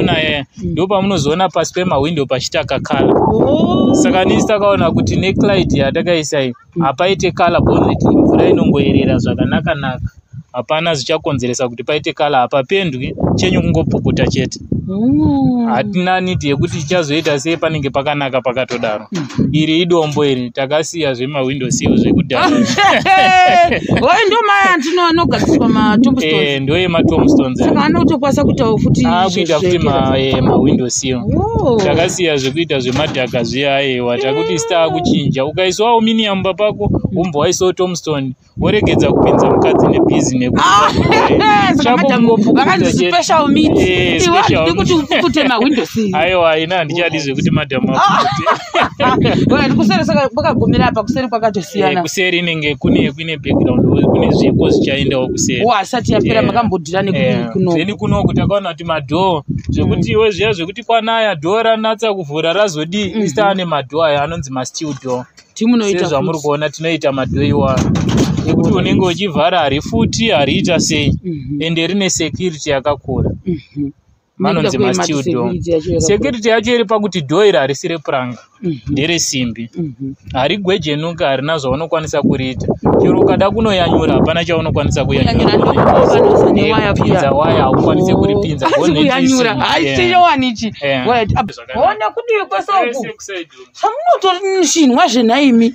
naye ndo pamunozoona pasi pemawindo pachitaka kala. Saka nisi takaona kuti neclide yatakaisa iyi hapaite kala bonnet, mvura inongoerera zvakanaka naka. Hapana zvichakonzeresa kuti paite kala, hapapendwi, chenyu kungopukuta chete. Hatina niti yekuti chichazoita sei panenge pakanaka pakatodaro. Iri idombo iri takasiya zvemawindo siyo zvekudhara. Ndo maya anogadziswa matombstones. Ndo yematombstones. Saka anotokwanisa kuitawo futi kuita futi mawindo siyo. Takasiya zvekuita zvemadhaka zviya aiwa takuti sita kuchinja. Ukaiswa aluminium pako umbowaisawo tombstone woregedza kupinza mukadzi nebhizi nekuti. Special meat. Special kuti kutema window siyo. Aiwa ina handichadi zvekuti madhamu. Kuseri saka kwakagumira apa kuseri kwakatosiyana. Kuseri inenge kune background kune zvipo zvichaendawo kuseri. Asati yapera makambodhirane kuno. Zeni kuno kuti akaona kuti madhoo zvekuti iwe zviya zvekuti kwanaya dhoo ranatsa kuvhura razodi isitane madhoo aya anonzi ma-steel door. Timunoita zvamuri kuona tinoita madhoo iwa. Nekuti unenge uchivhara hari futi hariita sei ende rine security yakakura. Manonzi ma-steel door. Security yacho iri pakuti dhoo iri harisi repuranga, ndere simbi. Harigwejenuka, harina zvaunokwanisa kuriita. Chero ukada kunoyanyura hapana chaunokwanisa kuyanyura. Pinza waya haukwanisi kuripinza. Kuyanyura haichiyowanichi. Ona kudiwe kwesoku. Samunotori shinwa zvenaimi.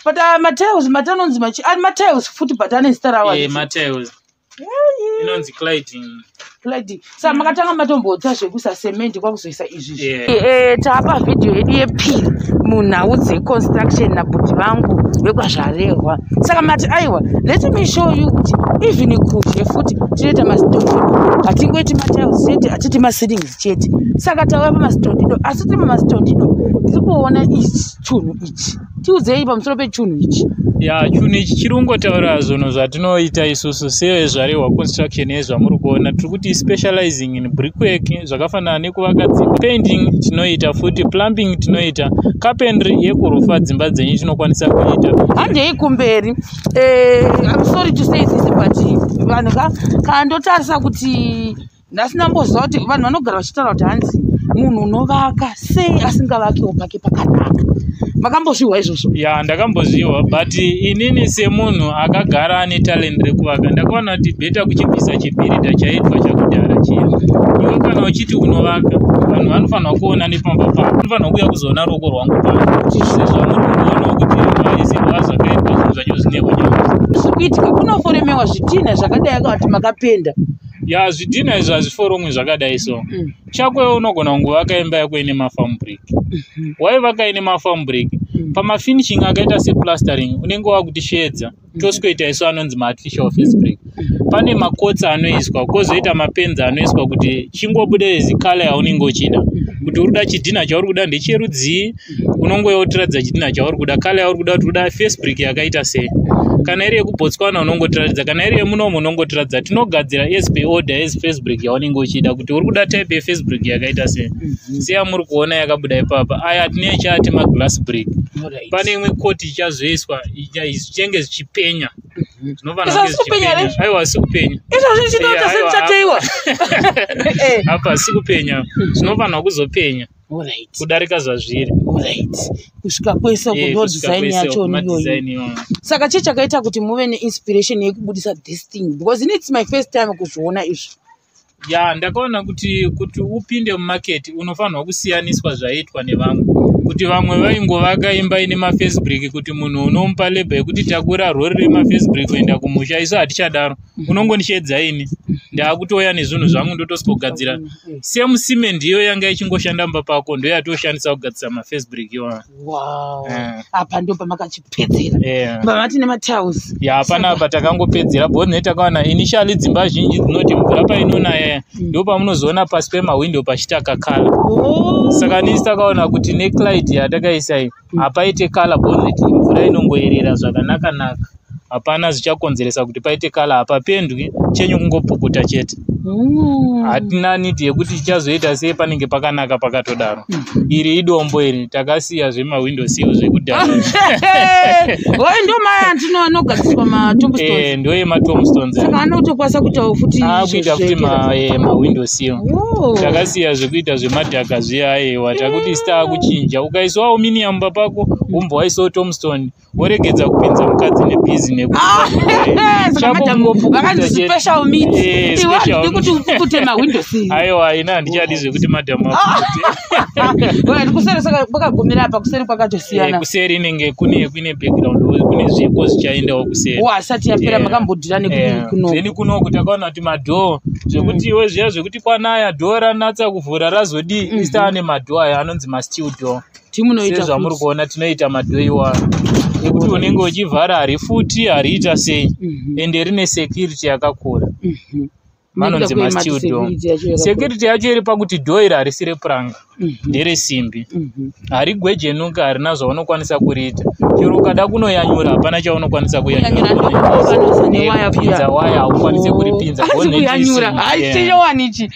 But materials matanonzi machi materials futi but anestara wa materials inonzi cladding sa makatanga matombotsa zvekusa cement kwakuzoisa izvi tapa video yedu yepili munhau dzeconstruction nabhuti vangu vekwazvarehwa. Saka mati aiwa let me show you kuti even kuzhe futi tinoita mastondido hatingoiti materials chete hatiti maceilings chete. Saka tauya pamastondido asi tiri pamastondido tiri kuona ichi chunhu ichi tiudzei pamusoro pechunhu ichi. Chunhu ichi chiri kungotaura zvinhu zvatinoita isusu sezvarehwa construction yezvamuri kuona. Tiri kuti specializing in brickwork zvakafanana nekuvaka dzimba, painting tinoita futi, plumbing tinoita, carpentry yekurufa dzimba dzenyu tinokwanisa kuita. Handei kumberi I'm sorry to say this but vanhu kandotarisa kuti ndasina mboziva kuti vanhu vanogara vachitaura kuti hanzi munhu unovaka sei asingavakiwo pake pakanaka. Makambozviwa izvozvo? Ndakambozviwa but inini semunhu akagara ane talent rekuvaka ndakaona kuti beta kuchibvisa chipirita chaitwa chakudhara chiya. Iwe kana uchiti unovaka vanhu vanofanira kuona nepamba pako, vanofanira kuuya kuzoona ruoko rwangu pano sezvamuri kuona kuti maizirwa zvakaitwa zvinhu zvacho zvine unyanzvi. Zvikuitika kunoforemewa zvidhina zvakadai kuti makapenda. Zvidhina izvi hazviforomwi zvakadai so. Chakwewo unogona kungovaka imba yako ine mafabric. Waivaka ine mafabric pamafinishing akaita seplastering unenge wakutishedza tosikoita isu anonzi ma-artificial face brick. Pane makotsi anoiswa kozoita mapenzi anoiswa kuti chingobude zikala yaunenge uchida. Kuti uri kuda chidhina chauri kuda ndecherudzii unongoyotiradza chidhina chauri kuda, kala yauri kuda kuti uda face brick yakaita sei. Kana iri yekubotswana unongotiradza, kana iri yemunomu unongotiradza. Tinogadzira as per order as face brick yaunenge uchida kuti uri kuda type ye face brick yakaita sei. Seyamuri kuona yakabuda ipapa. Aya tine chati ma-glass brick. Pane imwe koti ichazoiswa zvichenge zvichipenya. Zvinovanha zvichipenya. Aiwa sikupenya. Izvo zvichinoita semuchateiwa. Apa sikupenya. Zvinovanha kuzopenya. Kudarika zvazviri. Kusvika kwese kudo design yacho niyo. Saka chii chakaita kuti muve neinspiration yekubudisa this thing because it's my first time kuzviona izvi. Ndakaona kuti upinde mumarket unofanirwa kusiyaniswa zvaiitwa nevamwe. Kuti vamwe vaingovaka imba ine maface brick kuti munhu unomupa lebha yekuti takura rori remaface brick kuenda kumusha. Isu hatichadaro. Unongondishedza ini. Ndaakutoya nezvinhu zvangu ndotosipogadzira. Same cement iyo yanga ichingoshanda mba pako ndo yatoshandisa kugadzira maface brick iwa. Wow. Apa ndo pamakachipedzera. Pamati nematiles. Hapana apa takangopedzera because netakaona initially dzimba zhinji dzinoti mvura painonaya ndo pamunozoona pasi pemawindo pachitaka kala. Saka nisi takaona kuti neclide yatakaisa iyi hapaite kala bonnet, mvura inongoerera zvakanaka naka. Hapana zvichakonzeresa kuti paite kala, hapapendwi, chenyu kungopukuta chete. hatina niti yekuti tichazoita sei panenge pakanaka pakatodaro. Iri idombo iri takasiya zvemawindow sill zvekudhara. Ndo maya anogadziswa matombstones. Ndo yematombstones. Saka anotokwanisa kuitawo futi akuita futi mawindow sill. Takasiya zvekuita zvemadhaka zviya aiwa takuti sita kuchinja. Ukaiswa aluminium papako umbowaisawo tombstone woregedza kupinza mukadzi nebhizi nekuti special meat. Kuti upukute mawindow sill. Aiwa ina handichadi zvekuti madhamu kuseri saka pakagumira apa kuseri kwakatosiyana. Kuseri inenge kune background kune zvipo zvichaendawo kuseri. Asati yapera makambodhira nekuno. Zeni kuno kuti akaona kuti madhoo zvekuti iwe zviya zvekuti kwanaya dhoo ranatsa kuvhura razodi isita ane madhoo aya anonzi masteel door. Timunoita zvamuri kuona tinoita madhoo iwa ekuti unenge uchivhara hari futi hariita sei ende rine security yakakura. Manonzi masteel door. Security yacho iri pakuti dhoo iri harisi repuranga ndere simbi. Hari gwejenuka harina zvaunokwanisa kuriita. Chero ukada kunoyanyura hapana chaunokwanisa kuyanyura. Pinza waya haukwanisi kuripinza. Kuyanyura haichiyowanichi.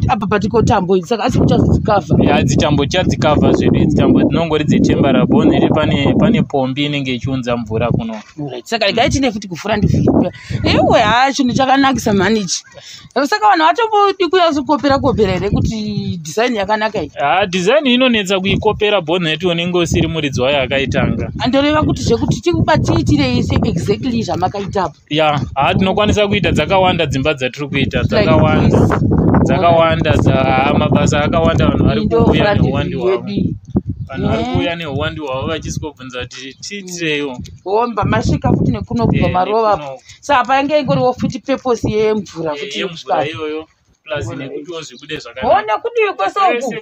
Apa patiko tambo saka asi kuchadzikavha. Dzitambo chadzikavha zvedu dzitambo dzinongori dzetembara bone pane pombi inenge ichiunza mvura kuno. Saka gaitine futi kufura ndifika. Ewe chinhu chakanakisa manichi. Saka vanhu vatombodi kuyazokopera ere kuti design yakanaka iyi. Design inonetsa kuikopera bonnet unenge usiri muridzi wayo akaitanga. Andoreva kuti zvekuti tikubatiitire ise exactly zvamakaitapo. Tinokwanisa kuita dzakawanda dzimba dzatiri kuita dzakawanda mabasa akawanda vanhu vari kuuya neuwandi hwavo. Vanhu vari kuuya neuwandi hwavo vachisingobvunza kuti tiitirewo. Homba masvika futi nekuno kubva marova. Saka painge ingoriwo futi purpose yemvura futi yemvura iyoyo. Plus nekuti ozvikude zvakanaka. Ona kudiwe kwasoku.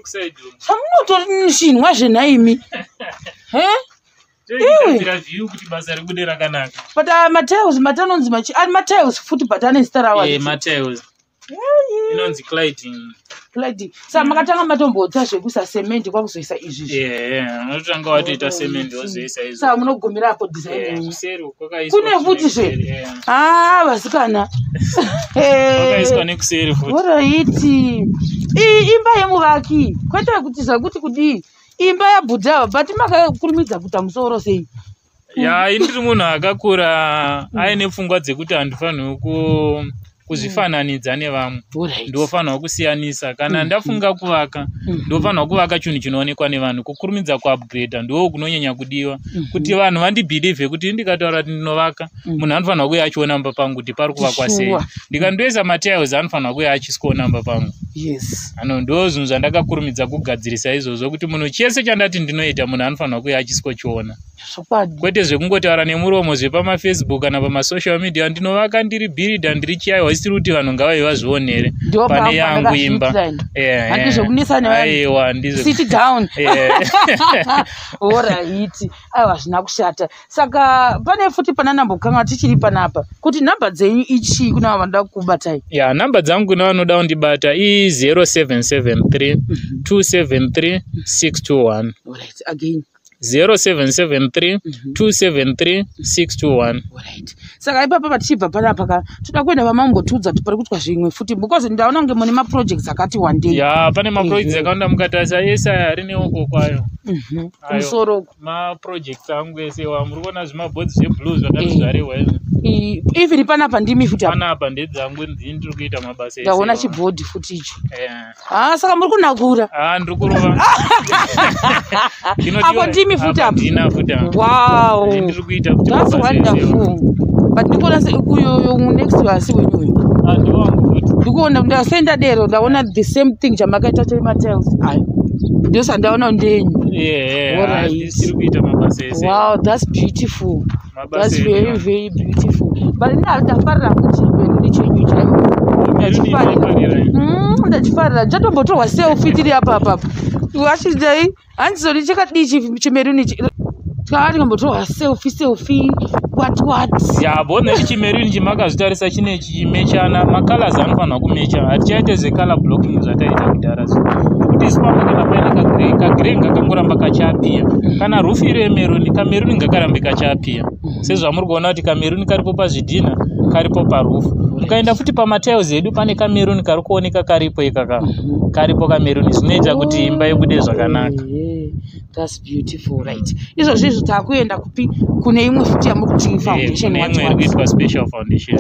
Samunotori nishinwa zvenaimi. Iwe view kuti basa rikude rakanaka. But materials matanonzi materials futi but ane star hours. Materials. Inonzi cladding. Saka makatanga matombotsa zvekuisa cement kwakuzoisa izvi. Unotanga watoita cement wozoisa izvi. Saka munogumira apo design. Kuseri kwakaiswa. Kune futi zve. Vasikana. Kwakaiswa nekuseri futi. Alright. Imba yemuvaki. Kwete kuti zvakuti kudii. Imba yabhudha but makakurumidza kuita musoro sei. Indiri munhu akakura aine pfungwa dzekuti handifanirwi kuzvifananidza nevamwe. Ndofanirwa kusiyanisa. Kana ndafunga kuvaka ndofanirwa kuvaka chinhu chinoonekwa nevanhu. Kukurumidza kuupgrade ndo kunonyanya kudiwa. Kuti vanhu vandibhilive kuti ndikataura kuti ndinovaka munhu anofanirwa kuuya achiona mba pangu kuti pari kuvakwa sei. Ndikandoisa matiles anofanirwa kuuya achisikoona mba pangu. Ndo zvinhu zvandakakurumidza kugadzirisa izvozvo kuti munhu chese chandati ndinoita munhu anofanirwa kuuya achisikochiona. Kwete zvekungotaura nemuromo zvepamafacebook kana pamasocial media ndinovaka ndiri builder ndiri chaiwa isiri kuti vanhu ngavauye vazvionere pane yangu imba. Aiwa ndizvo. Sit down. Alright. Aiwa zvina kushata. Saka pane futi panandambokanga tichiri panapa kuti namba dzenyu ichi kuna vanoda kubatai. Namba dzangu kuna vanoda kundibata i 0773 273 621. Alright, again 0773 273 621. Alright. Saka ipapa patichibva panapa toda kuenda vamambotudza pari kuitwa zvimwe futi because ndaona kunge mune maprojects akati one day. Pane maprojects akawanda mukatarisa ese ari neoko kwayo. Kumusoro maprojects angu ese muri kuona zvimabhodzi zveblues zvakazvariwa izvi. Even panapa ndimi futi panapa ndedzangu ndiri kuita mabasa ese. Ndaona chibhodhi futi icho. Saka muri kunakura. Ndiri kurova. Apo ndimi futi apo. Ndina futi. Wow. Ndiri kuita futi. That's wonderful. But ndikuona sekuyo next wasi wenyu. Ndiwangu futi. Ndikuona ndasenda dero ndaona the same thing chamakaita chematiles. Ndio sandaona ndenyu. Ndiri kuita mabasa ese. Wow, that's beautiful. That's very very beautiful. But ndafarira kuti mberi chenyu chaiwo. Ndachifarira ndatombotorwa selfie tiri apa. Wachidai hanzori chakadichi chimeruni twari ngambotorwa selfie what bone chimeruni chimakazvitarisa chine chimechana macolors anofanirwa kumecha hatichaite zecolor blocking zvataita kudhara kuti isipamba kana paine kagrey ngakangoramba kachapia kana rufu iri yemeruni kameruni ngakarambe kachapia sezvamuri kuona kuti kameruni karipo pazvidhina karipo parufu Ukaenda futi pamatiles edu pane kameruni kari kuoneka karipo ikaka. Karipo kameruni zvinoita kuti imba ibude zvakanaka. That's beautiful, right? Izo zvizo takuenda kupi kune imwe futi yamuri kuti foundation kuitwa special foundation.